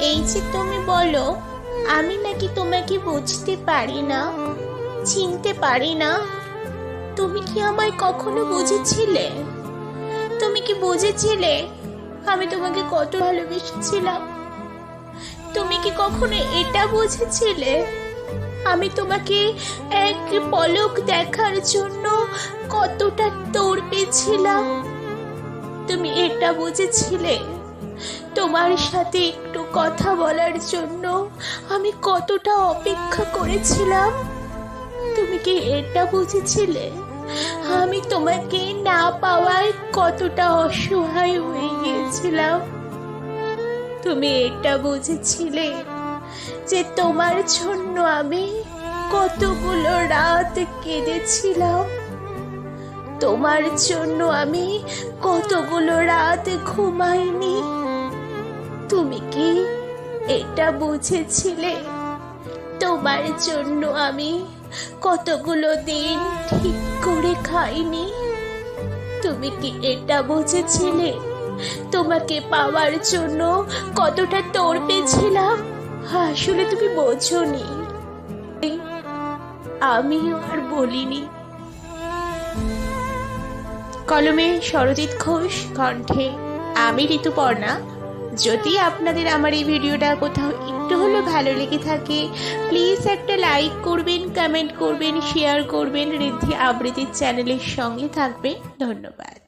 এই যে তুমি বলো আমি নাকি তোমাকে বুঝতে পারি না, চিনতে পারি না, তুমি কি আমায় কখনো বুঝেছিলে? তুমি কি বুঝেছিলে আমি তোমাকে কত ভালোবেসেছিলাম? তুমি কি কখনো এটা বুঝেছিলে আমি তোমাকে এক পলক দেখার জন্য কতটা তড়পেছিলাম? তুমি এটা বুঝেছিলে তোমার সাথে একটু কথা বলার জন্য আমি কতটা অপেক্ষা করেছিলাম? তুমি কি এটা বুঝেছিলে আমি তোমাকে না পাওয়ায় কতটা অসহায় হয়ে গিয়েছিলাম? তুমি এটা বুঝেছিলে যে তোমার জন্য আমি কতগুলো রাত কেঁদেছিলাম? তোমার জন্য আমি কতগুলো রাত ঘুমাইনি? তুমি কি এটা বুঝেছিলে তোমার জন্য আমি কতগুলো দিন ঠিক করে খাইনি? তুমি কি এটা বুঝেছিলে তোমাকে পাওয়ার জন্য কতটা তড়পেছিলাম? আসলে তুমি বোঝোনি, আমিও আর বলিনি। কলমে সরজিৎ ঘোষ, কণ্ঠে আমি ঋতুপর্ণা। যদি আপনাদের আমার এই ভিডিওটা কোথাও একটু হলেও ভালো লেগে থাকে প্লিজ একটা লাইক করবেন, কমেন্ট করবেন, শেয়ার করবেন। ঋদ্ধি আবৃত্তির চ্যানেলের সঙ্গে থাকবেন। ধন্যবাদ।